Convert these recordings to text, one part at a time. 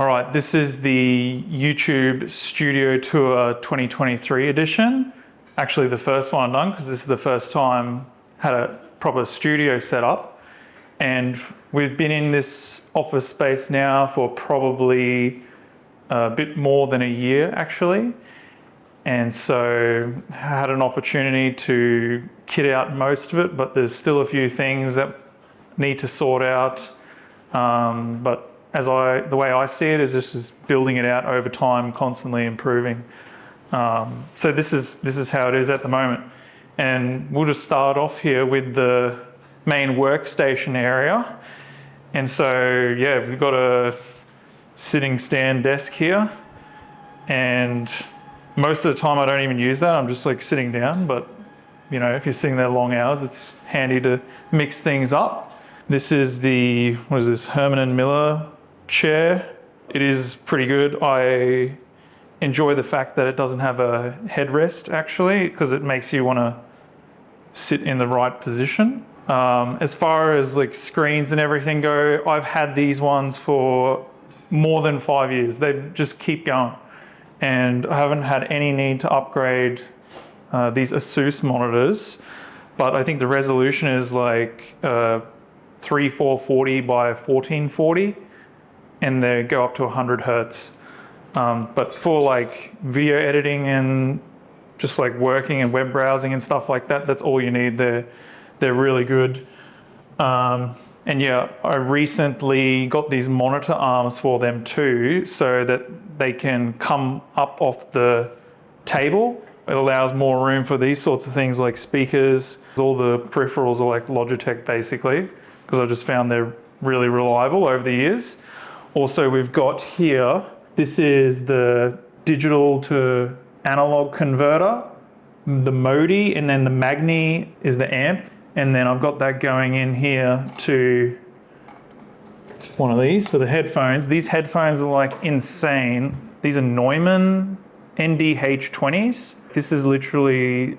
All right, this is the YouTube Studio Tour 2023 edition. Actually the first one I've done because this is the first time I had a proper studio set up. And we've been in this office space now for probably a bit more than a year actually. And so I had an opportunity to kit out most of it, but there's still a few things that need to sort out. But the way I see it is just building it out over time, constantly improving. So this is how it is at the moment. And we'll just start off here with the main workstation area. And so, yeah, we've got a sitting stand desk here. And most of the time I don't even use that. I'm just like sitting down, but you know, if you're sitting there long hours, it's handy to mix things up. This is the, what is this, Herman & Miller chair. It is pretty good. I enjoy the fact that it doesn't have a headrest actually, because it makes you want to sit in the right position. As far as like screens and everything go, I've had these ones for more than 5 years. They just keep going. And I haven't had any need to upgrade these Asus monitors, but I think the resolution is like 3440 by 1440, and they go up to 100 Hertz. But for like video editing and just like working and web browsing and stuff like that, that's all you need. They're really good. And yeah, I recently got these monitor arms for them too, so that they can come up off the table. It allows more room for these sorts of things like speakers. All the peripherals are like Logitech basically, because I just found they're really reliable over the years. Also, we've got here, this is the digital to analog converter, the Modi, and then the Magni is the amp. And then I've got that going in here to one of these for the headphones. These headphones are like insane. These are Neumann NDH20s. This is literally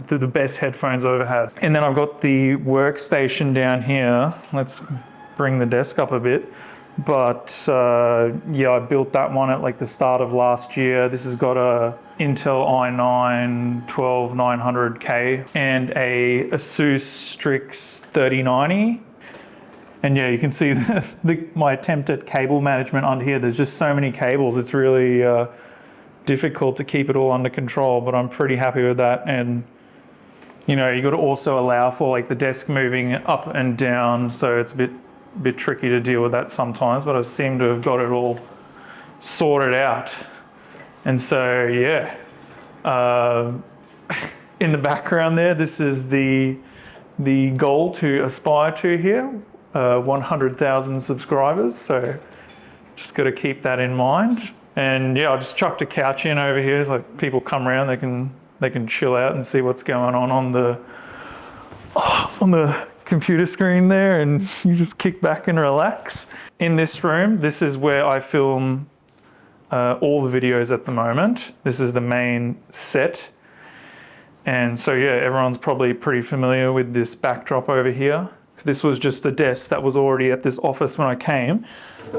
the best headphones I've ever had. And then I've got the workstation down here. Let's bring the desk up a bit. But yeah, I built that one at like the start of last year. This has got a Intel i9 12900K and a Asus Strix 3090. And yeah, you can see my attempt at cable management under here. There's just so many cables. It's really difficult to keep it all under control, but I'm pretty happy with that. And you know, you got to also allow for like the desk moving up and down, so it's a bit tricky to deal with that sometimes, but I seem to have got it all sorted out. And so yeah, in the background there, this is the goal to aspire to here, 100,000 subscribers, so just got to keep that in mind. And yeah, I just chucked a couch in over here, so like people come around, they can chill out and see what's going on the computer screen there, and you just kick back and relax. In this room, this is where I film all the videos at the moment. This is the main set. And so yeah, everyone's probably pretty familiar with this backdrop over here. This was just the desk that was already at this office when I came.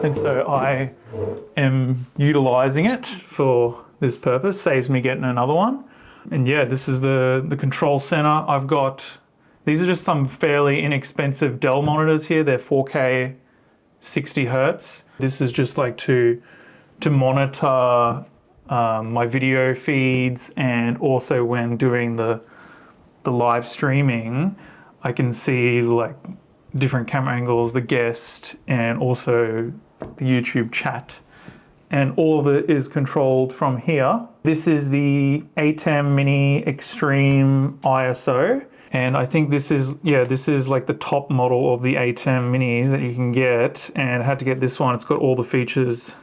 And so I am utilizing it for this purpose, saves me getting another one. And yeah, this is the control center. I've got, these are just some fairly inexpensive Dell monitors here. They're 4K 60 Hertz. This is just like to monitor my video feeds, and also when doing the live streaming, I can see like different camera angles, the guest, and also the YouTube chat. And all of it is controlled from here. This is the ATEM Mini Extreme ISO. And I think this is like the top model of the ATEM Minis that you can get. And I had to get this one. It's got all the features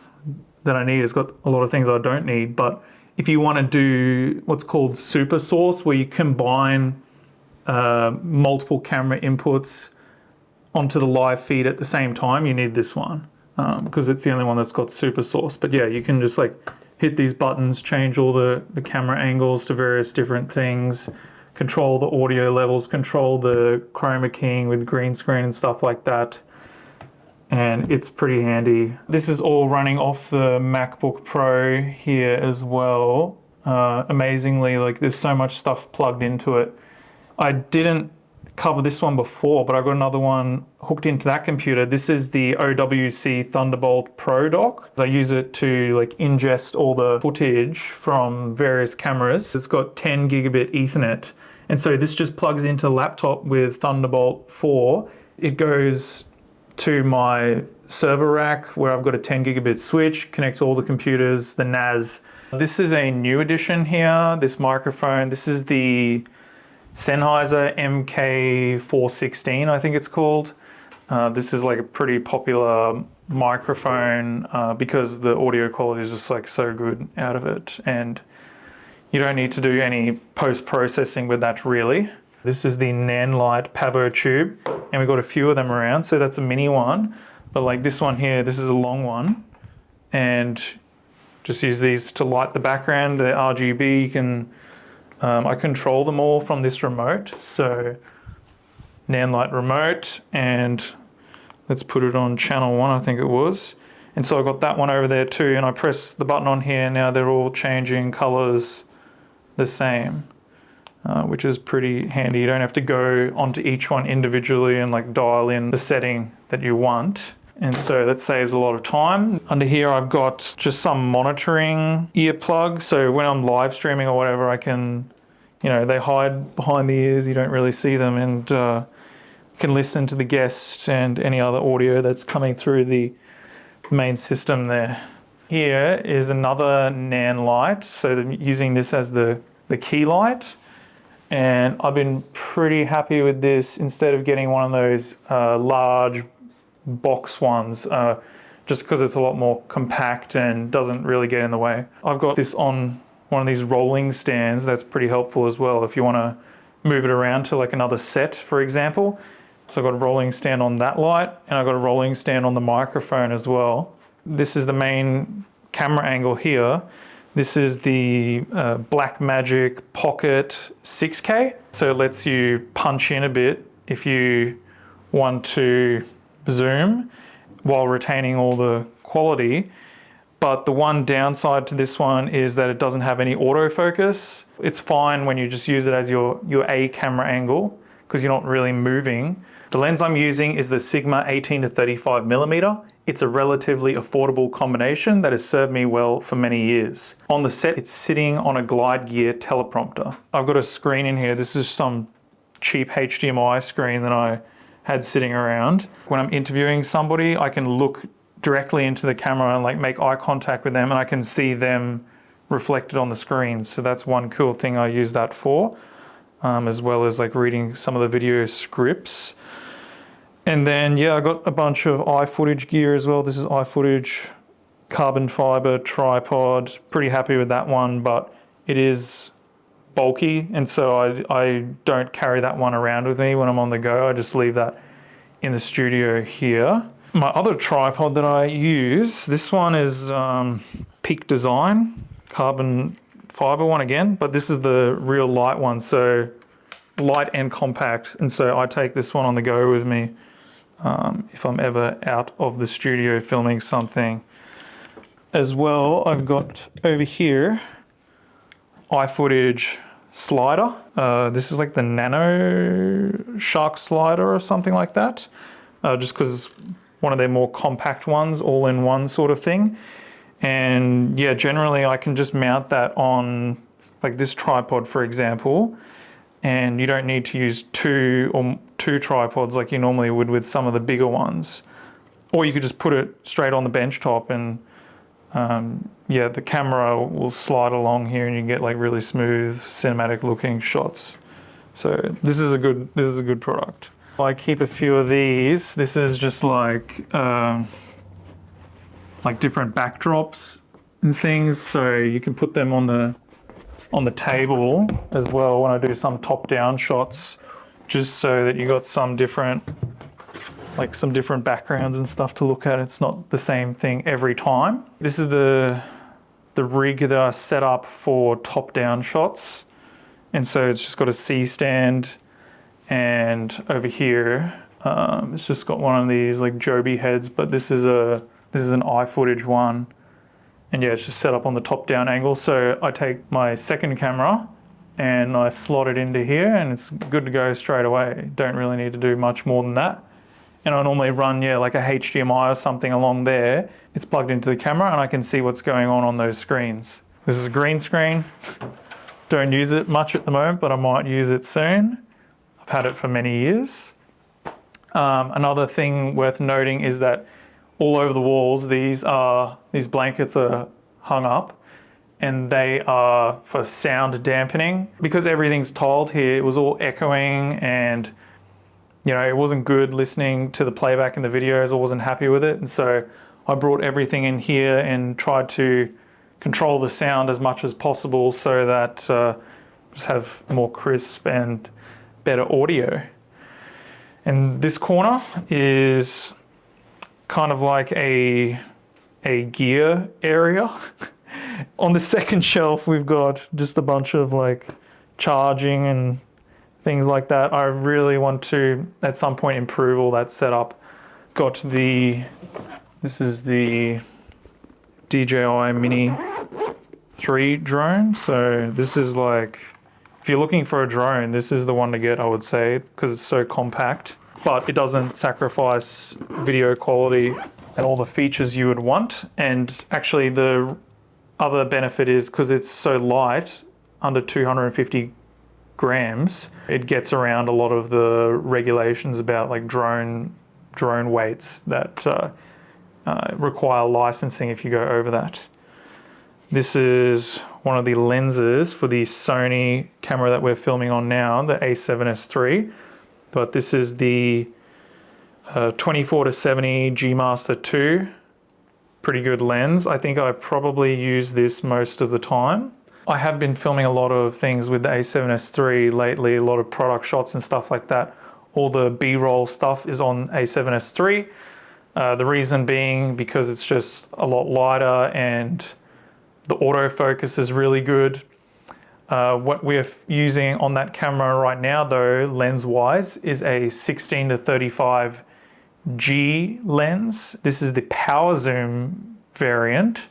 that I need. It's got a lot of things I don't need. But if you want to do what's called super source, where you combine multiple camera inputs onto the live feed at the same time, you need this one, because it's the only one that's got super source. But yeah, you can just like hit these buttons, change all the camera angles to various different things, control the audio levels, control the chroma keying with green screen and stuff like that. and it's pretty handy. This is all running off the MacBook Pro here as well. Amazingly, like there's so much stuff plugged into it. I didn't cover this one before, but I got another one hooked into that computer. This is the OWC Thunderbolt Pro dock. I use it to like ingest all the footage from various cameras. It's got 10 gigabit Ethernet. And so this just plugs into laptop with Thunderbolt 4. It goes to my server rack where I've got a 10 gigabit switch, connects all the computers, the NAS. This is a new edition here, this microphone. This is the Sennheiser MK416, I think it's called. This is like a pretty popular microphone because the audio quality is just like so good out of it, and you don't need to do any post-processing with that really. This is the Nanlite Pavo tube, and we've got a few of them around, so that's a mini one. But like this one here, this is a long one, and just use these to light the background. They're RGB, you can I control them all from this remote. So Nanlite remote, and let's put it on channel 1, I think it was. And so I got that one over there too, and I press the button on here. Now they're all changing colors the same, which is pretty handy. You don't have to go onto each one individually and like dial in the setting that you want. And so that saves a lot of time. Under here, I've got just some monitoring earplugs. So when I'm live streaming or whatever, I can, you know, they hide behind the ears. You don't really see them, and can listen to the guest and any other audio that's coming through the main system there. Here is another Nanlite. So using this as the key light. And I've been pretty happy with this instead of getting one of those large box ones, just because it's a lot more compact and doesn't really get in the way. I've got this on one of these rolling stands. That's pretty helpful as well if you want to move it around to like another set, for example. So I've got a rolling stand on that light, and I've got a rolling stand on the microphone as well. This is the main camera angle here. This is the Blackmagic Pocket 6K. So it lets you punch in a bit if you want to zoom while retaining all the quality. But the one downside to this one is that it doesn't have any autofocus. It's fine when you just use it as your A camera angle because you're not really moving. The lens I'm using is the Sigma 18 to 35 millimeter. It's a relatively affordable combination that has served me well for many years. On the set, it's sitting on a Glide Gear teleprompter. I've got a screen in here. This is some cheap HDMI screen that I had sitting around. When I'm interviewing somebody, I can look directly into the camera and like make eye contact with them, and I can see them reflected on the screen. So that's one cool thing I use that for, as well as like reading some of the video scripts. And then, yeah, I got a bunch of iFootage gear as well. This is iFootage carbon fiber tripod. Pretty happy with that one, but it is bulky, and so I don't carry that one around with me when I'm on the go. I just leave that in the studio here. My other tripod that I use, this one is Peak Design, carbon fiber one again, but this is the real light one, so light and compact, and so I take this one on the go with me if I'm ever out of the studio filming something. As well, I've got over here iFootage slider. This is like the Nano Shark slider or something like that, just because it's one of their more compact ones, all in one sort of thing. And yeah, generally I can just mount that on like this tripod, for example, and you don't need to use two tripods like you normally would with some of the bigger ones. Or you could just put it straight on the bench top, and yeah, the camera will slide along here and you get like really smooth cinematic looking shots. So this is a good product. I keep a few of these. This is just like different backdrops and things, so you can put them on the table as well when I do some top-down shots, just so that you got some different backgrounds and stuff to look at. It's not the same thing every time. This is the rig that I set up for top-down shots, and so it's just got a C stand, and over here It's just got one of these like Joby heads, but this is an iFootage one. And yeah, it's just set up on the top down angle. So I take my second camera and I slot it into here and it's good to go straight away. Don't really need to do much more than that. And I normally run, like a HDMI or something along there. It's plugged into the camera and I can see what's going on those screens. This is a green screen. Don't use it much at the moment, but I might use it soon. I've had it for many years. Another thing worth noting is that all over the walls, these blankets are hung up and they are for sound dampening. Because everything's tiled here, it was all echoing and it wasn't good listening to the playback in the videos. I wasn't happy with it. And so I brought everything in here and tried to control the sound as much as possible so that just have more crisp and better audio. And this corner is kind of like a gear area. On the second shelf, we've got just a bunch of like charging and things like that. I really want to, at some point, improve all that setup. This is the DJI Mini 3 drone. So this is like, if you're looking for a drone, this is the one to get, I would say, because it's so compact, but it doesn't sacrifice video quality and all the features you would want. And actually the other benefit is because it's so light, under 250 grams, it gets around a lot of the regulations about like drone weights that require licensing if you go over that. This is one of the lenses for the Sony camera that we're filming on now, the A7S III. But this is the 24-70 G Master 2. Pretty good lens. I think I probably use this most of the time. I have been filming a lot of things with the A7S III lately, a lot of product shots and stuff like that. All the B-roll stuff is on A7S III. The reason being because it's just a lot lighter and the autofocus is really good. What we're using on that camera right now though, lens-wise, is a 16-35 G lens. This is the power zoom variant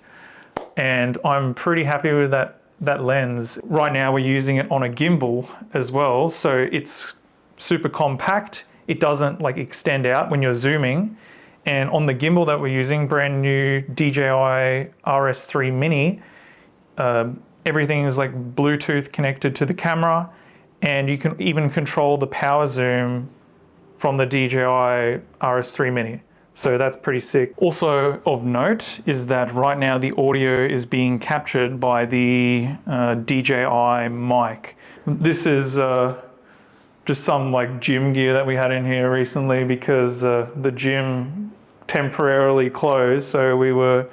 and I'm pretty happy with that lens. Right now we're using it on a gimbal as well, so it's super compact. It doesn't like extend out when you're zooming. And on the gimbal that we're using, brand new DJI RS3 Mini, everything is like Bluetooth connected to the camera, and you can even control the power zoom from the DJI RS3 Mini. So that's pretty sick. Also of note is that right now the audio is being captured by the DJI mic. This is just some like gym gear that we had in here recently because the gym temporarily closed, so we were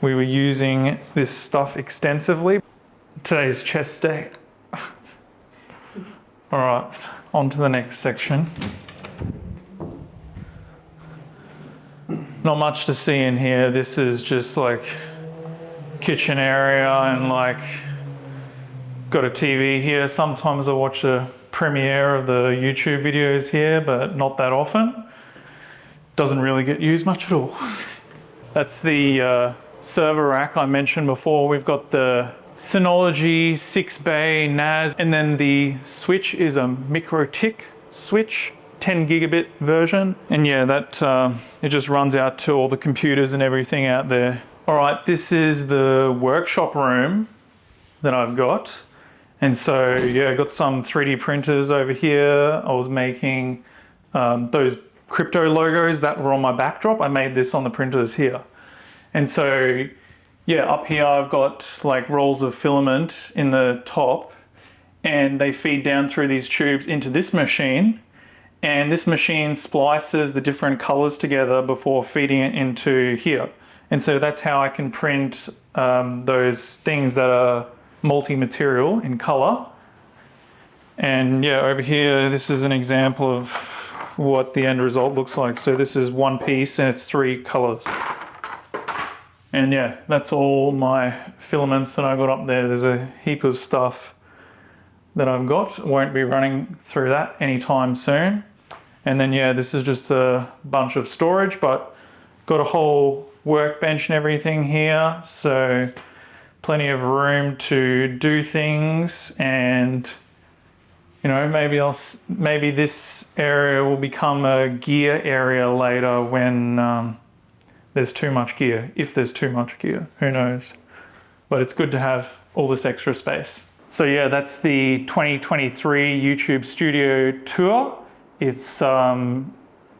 using this stuff extensively. Today's chest day. All right, on to the next section. Not much to see in here. This is just like kitchen area and like got a TV here. Sometimes I watch a premiere of the YouTube videos here, but not that often. Doesn't really get used much at all. That's the server rack I mentioned before. We've got the Synology 6-bay NAS, and then the switch is a MikroTik switch, 10 gigabit version. And yeah, that it just runs out to all the computers and everything out there. All right, this is the workshop room that I've got. And so yeah, I got some 3D printers over here. I was making those crypto logos that were on my backdrop. I made this on the printers here. And so yeah, up here I've got like rolls of filament in the top, and they feed down through these tubes into this machine, and this machine splices the different colors together before feeding it into here. And so that's how I can print those things that are multi-material in color. And yeah, over here, this is an example of what the end result looks like. So this is one piece and it's 3 colors. And yeah, that's all my filaments that I got up there. There's a heap of stuff that I've got. Won't be running through that anytime soon. And then yeah, this is just a bunch of storage, but got a whole workbench and everything here. So plenty of room to do things, and you know, maybe this area will become a gear area later when there's too much gear. If there's too much gear, who knows? But it's good to have all this extra space. So yeah, that's the 2023 YouTube Studio Tour. It's I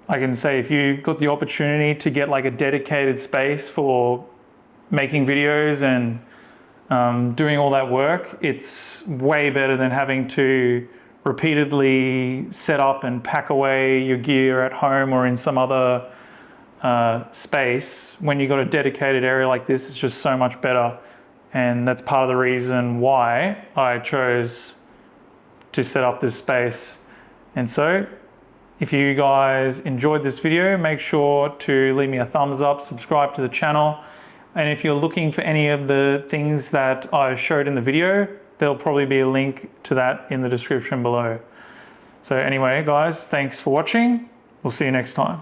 can say if you got the opportunity to get like a dedicated space for making videos and doing all that work, it's way better than having to repeatedly set up and pack away your gear at home or in some other space. When you got a dedicated area like this, it's just so much better. And that's part of the reason why I chose to set up this space. And so if you guys enjoyed this video, make sure to leave me a thumbs up, subscribe to the channel. And if you're looking for any of the things that I showed in the video, there'll probably be a link to that in the description below. So anyway, guys, thanks for watching. We'll see you next time.